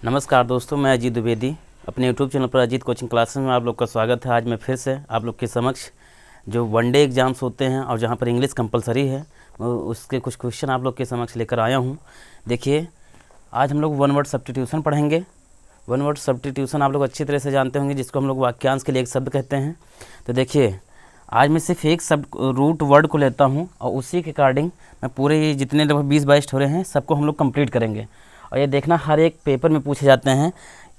नमस्कार दोस्तों, मैं अजीत द्विवेदी अपने यूट्यूब चैनल पर अजीत कोचिंग क्लासेस में आप लोग का स्वागत है। आज मैं फिर से आप लोग के समक्ष जो वनडे एग्ज़ाम्स होते हैं और जहां पर इंग्लिश कंपलसरी है उसके कुछ क्वेश्चन आप लोग के समक्ष लेकर आया हूं। देखिए, आज हम लोग वन वर्ड सब्स्टिट्यूशन पढ़ेंगे। वन वर्ड सब्स्टिट्यूशन आप लोग अच्छी तरह से जानते होंगे, जिसको हम लोग वाक्यांश के लिए एक शब्द कहते हैं। तो देखिए, आज मैं सिर्फ एक शब्द रूट वर्ड को लेता हूँ और उसी के अकॉर्डिंग मैं पूरे ये जितने लगभग 20-22 हो रहे हैं सबको हम लोग कंप्लीट करेंगे। और ये देखना, हर एक पेपर में पूछे जाते हैं।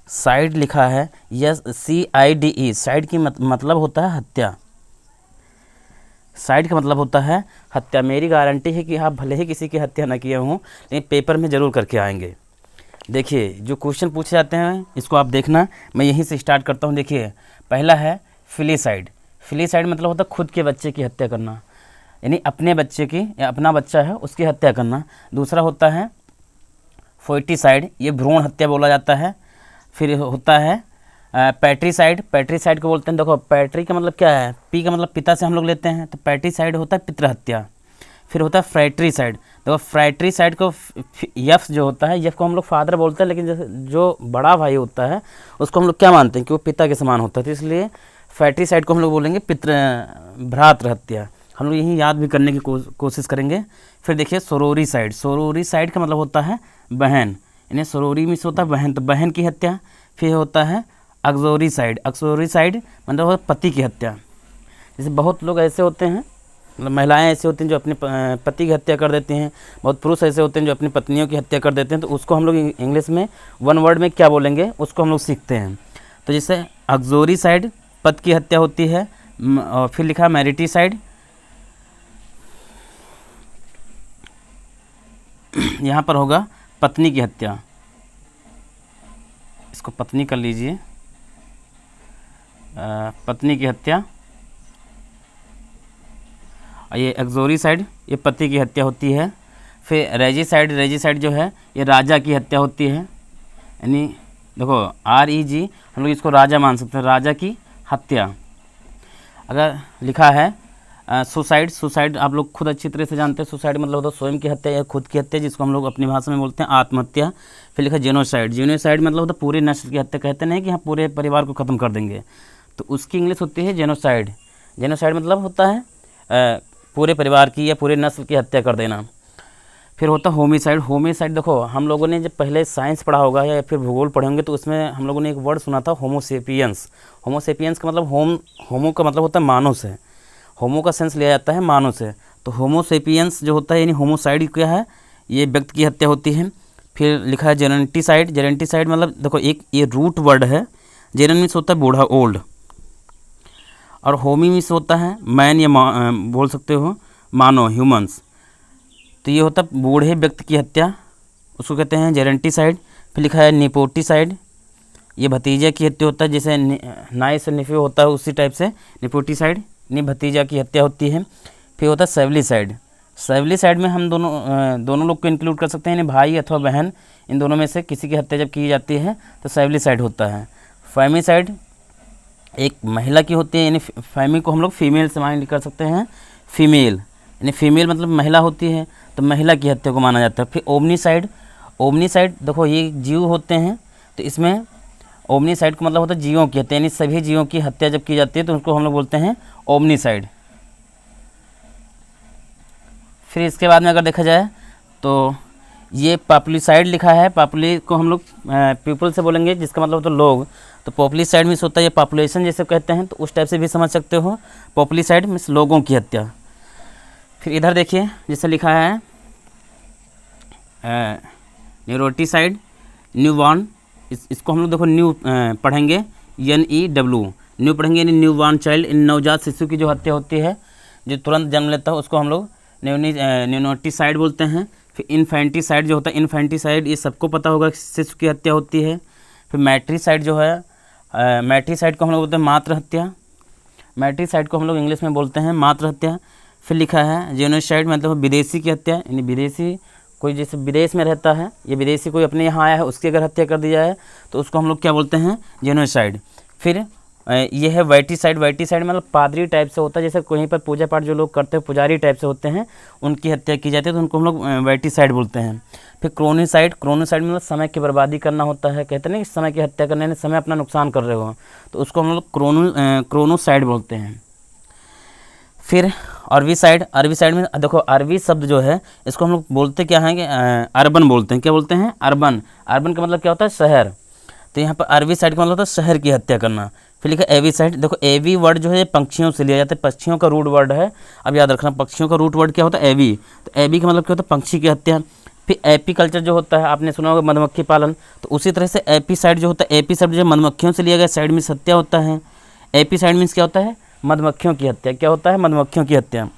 साइड लिखा है, यस, CIDE, साइड की मतलब होता है हत्या। साइड का मतलब होता है हत्या। मेरी गारंटी है कि आप भले ही किसी की हत्या ना किए हों, लेकिन पेपर में ज़रूर करके आएंगे। देखिए, जो क्वेश्चन पूछे जाते हैं इसको आप देखना। मैं यहीं से स्टार्ट करता हूँ। देखिए, पहला है फिलीसाइड। फिलीसाइड मतलब होता है खुद के बच्चे की हत्या करना, यानी अपने बच्चे की या अपना बच्चा है उसकी हत्या करना। दूसरा होता है फोइटिसाइड, ये भ्रूण हत्या बोला जाता है। फिर होता है पैट्रीसाइड। पैट्रीसाइड को बोलते हैं, देखो पैट्री का मतलब क्या है, पी का मतलब पिता से हम लोग लेते हैं, तो पैट्रीसाइड होता है पितृ हत्या। फिर होता है फ्रैट्रीसाइड। देखो फ्रैट्रीसाइड को यफ जो होता है, यफ को हम लोग फादर बोलते हैं, लेकिन जो बड़ा भाई होता है उसको हम लोग क्या मानते हैं कि वो पिता के समान होता है, तो इसलिए फ्रैट्रीसाइड को हम लोग बोलेंगे भ्रातृ हत्या। हम लोग यही याद भी करने की कोशिश करेंगे। फिर देखिए सोरोरी साइड। सोरोरी साइड का मतलब होता है बहन, यानी सोरोरी मीन्स होता है बहन, तो बहन की हत्या। फिर होता है अक्सोरी साइड। अक्सोरी साइड मतलब होता है पति की हत्या। जैसे बहुत लोग ऐसे होते हैं, मतलब महिलाएं ऐसे होती हैं जो अपने पति की हत्या कर देती हैं, बहुत पुरुष ऐसे होते हैं जो अपनी पत्नियों की हत्या कर देते हैं। तो उसको हम लोग इंग्लिश में वन वर्ड में क्या बोलेंगे उसको हम लोग सीखते हैं। तो जैसे अक्सोरी साइड पति की हत्या होती है, और फिर लिखा मैरिटीसाइड, यहाँ पर होगा पत्नी की हत्या। इसको पत्नी कर लीजिए, पत्नी की हत्या। और ये एक्सोरीसाइड, ये पति की हत्या होती है। फिर रेजिसाइड, रेजिसाइड जो है ये राजा की हत्या होती है, यानी देखो REG हम लोग इसको राजा मान सकते हैं, राजा की हत्या। अगर लिखा है सुसाइड, सुसाइड आप लोग खुद अच्छी तरह से जानते हैं। सुसाइड मतलब होता है स्वयं की हत्या या खुद की हत्या, जिसको हम लोग अपनी भाषा में बोलते हैं आत्महत्या। फिर लिखा जेनोसाइड। जेनोसाइड मतलब होता है पूरे नस्ल की हत्या। कहते नहीं कि हाँ पूरे परिवार को ख़त्म कर देंगे, तो उसकी इंग्लिश होती है जेनोसाइड। जेनोसाइड मतलब होता है पूरे परिवार की या पूरे नस्ल की हत्या कर देना। फिर होता है होमिसाइड। होमिसाइड देखो, हम लोगों ने जब पहले साइंस पढ़ा होगा या फिर भूगोल पढ़े होंगे तो उसमें हम लोगों ने एक वर्ड सुना था, होमोसेपियंस। होमोसेपियंस का मतलब होमो का मतलब होता है मानव से, होमो का सेंस लिया जाता है मानव से। तो होमोसेपियंस जो होता है यानी होमोसाइड क्या है, ये व्यक्ति की हत्या होती है। फिर लिखा है जेरेंटीसाइड। जेरेंटीसाइड मतलब देखो एक ये रूट वर्ड है। जेरन मीन्स होता है बूढ़ा, ओल्ड, और होमी मीन्स होता है मैन या बोल सकते हो मानव, ह्यूमंस। तो ये होता है बूढ़े व्यक्ति की हत्या, उसको कहते हैं जेरेंटीसाइड। फिर लिखा है निपोटीसाइड, ये भतीजा की हत्या होता है, जैसे नाई से निफे होता है उसी टाइप से निपोटीसाइड, यानी भतीजा की हत्या होती है। फिर होता है सेवलीसाइड। सेवलीसाइड में हम दोनों लोग को इंक्लूड कर सकते हैं, यानी भाई अथवा बहन, इन दोनों में से किसी की हत्या जब की जाती है तो सेवलीसाइड होता है। फेमिसाइड एक महिला की होती है, यानी फेमी को हम लोग फीमेल से माइंड कर सकते हैं, फीमेल, यानी फीमेल मतलब महिला होती है, तो महिला की हत्या को माना जाता है। फिर ओमनीसाइड। ओमनीसाइड देखो ये जीव होते हैं, तो इसमें ओमनीसाइड का मतलब होता है जीवों की हत्या, यानी सभी जीवों की हत्या जब की जाती है तो उसको हम लोग बोलते हैं ओमनीसाइड। फिर इसके बाद में अगर देखा जाए तो ये पॉपुलिसाइड लिखा है। पॉपुली को हम लोग पीपल से बोलेंगे, जिसका मतलब होता है लोग, तो पॉपुलिसाइड मीन्स होता है ये पॉपुलेशन जैसे कहते हैं, तो उस टाइप से भी समझ सकते हो। पॉपुलिसाइड मीन्स लोगों की हत्या। फिर इधर देखिए जैसे लिखा है न्यूरोटिसाइड, न्यूबॉर्न। इसको हम लोग देखो न्यू पढ़ेंगे, NEW, न्यू पढ़ेंगे, यानी न्यूबॉर्न चाइल्ड, इन नवजात शिशु की जो हत्या होती है, जो तुरंत जन्म लेता है, उसको हम लोग न्यूनोटिसाइड बोलते हैं। फिर इन्फेंटिसाइड जो होता है, इन्फेंटिसाइड ये सबको पता होगा शिशु की हत्या होती है। फिर मैट्रीसाइड जो है, मैट्रीसाइड को हम लोग बोलते हैं मातृ हत्या। मैट्रीसाइड को हम लोग इंग्लिश में बोलते हैं मातृ हत्या। फिर लिखा है जेनोसाइड मतलब विदेशी की हत्या, यानी विदेशी कोई जैसे विदेश में रहता है, ये विदेशी कोई अपने यहाँ आया है उसकी अगर हत्या कर दी जाए तो उसको हम लोग क्या बोलते हैं, जेनोसाइड। फिर ये है वाइटीसाइड। वाइटीसाइड मतलब पादरी टाइप से होता है, जैसे कहीं पर पूजा पाठ जो लोग करते हैं पुजारी टाइप से होते हैं, उनकी हत्या की जाती है तो उनको हम लोग वाइटीसाइड बोलते हैं। फिर क्रोनिसाइड, क्रोनिसाइड मतलब समय की बर्बादी करना होता है, कहते हैं ना कि समय की हत्या करने से समय अपना नुकसान कर रहे हो, तो उसको हम लोग क्रोनोसाइड बोलते हैं। फिर अर्विसाइड, अर्विसाइड में देखो अरबी शब्द जो है इसको हम लोग बोलते क्या हैं कि अर्बन बोलते हैं। क्या बोलते हैं? अर्बन। अर्बन का मतलब क्या होता है? शहर। तो यहाँ पर अरविसाइड का मतलब होता है शहर की हत्या करना। फिर लिखा एविसाइड, देखो एवी वर्ड जो है पंक्षियों से लिया जाता है, पक्षियों का रूट वर्ड है, अब याद रखना पक्षियों का रूट वर्ड क्या होता है? एवी। तो एवी का मतलब क्या होता है? पंक्षी की हत्या। फिर एपीकल्चर जो होता है, आपने सुना होगा मधुमक्खी पालन, तो उसी तरह से एपीसाइड जो होता है, एपीसाइड जो मधुमक्खियों से लिया गया साइड में हत्या होता है। एपीसाइड मीन्स क्या होता है? मधुमक्खियों की हत्या। क्या होता है? मधुमक्खियों की हत्या।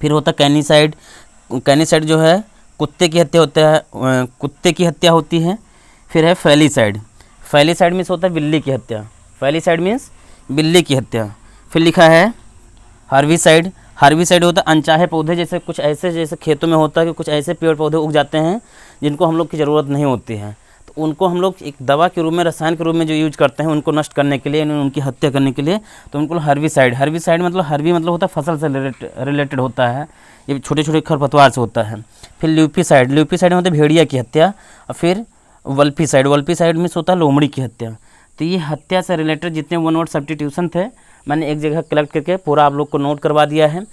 फिर होता है कैनिसाइड, कैनिसाइड जो है कुत्ते की हत्या होता है, कुत्ते की हत्या होती है। फिर है फैलीसाइड, फैलीसाइड मीन्स होता है बिल्ली की हत्या, फैलीसाइड मीन्स बिल्ली की हत्या। फिर लिखा है हार्विसाइड, हार्विसाइड होता है अनचाहे पौधे, जैसे कुछ ऐसे जैसे खेतों में होता है कि कुछ ऐसे पेड़ पौधे उग जाते हैं जिनको हम लोग की ज़रूरत नहीं होती है, तो उनको हम लोग एक दवा के रूप में, रसायन के रूप में जो यूज करते हैं उनको नष्ट करने के लिए, उनकी हत्या करने के लिए, तो उनको हार्विसाइड, हार्विसाइड मतलब हार्वी मतलब होता है फसल से रिलेटेड होता है, ये छोटे छोटे खरपतवार से होता है। फिर ल्यूपिसाइड, ल्यूपिसाइड मतलब भेड़िया की हत्या। और फिर वल्पिसाइड, वल्पिसाइड मीन्स होता है लोमड़ी की हत्या। तो ये हत्या से रिलेटेड जितने वन वर्ड सब्स्टिट्यूशन थे मैंने एक जगह कलेक्ट करके पूरा आप लोग को नोट करवा दिया है।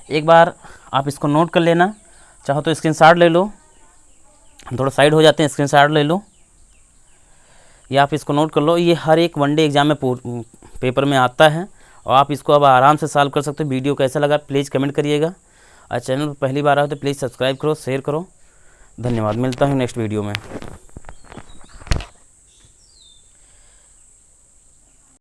एक बार आप इसको नोट कर लेना, चाहो तो स्क्रीनशॉट ले लो, हम थोड़ा साइड हो जाते हैं, स्क्रीनशॉट ले लो या आप इसको नोट कर लो। ये हर एक वनडे एग्जाम में पेपर में आता है और आप इसको अब आराम से सॉल्व कर सकते हो। वीडियो कैसा लगा प्लीज़ कमेंट करिएगा, और चैनल पर पहली बार आए तो प्लीज़ सब्सक्राइब करो, शेयर करो। धन्यवाद, मिलता हूँ नेक्स्ट वीडियो में।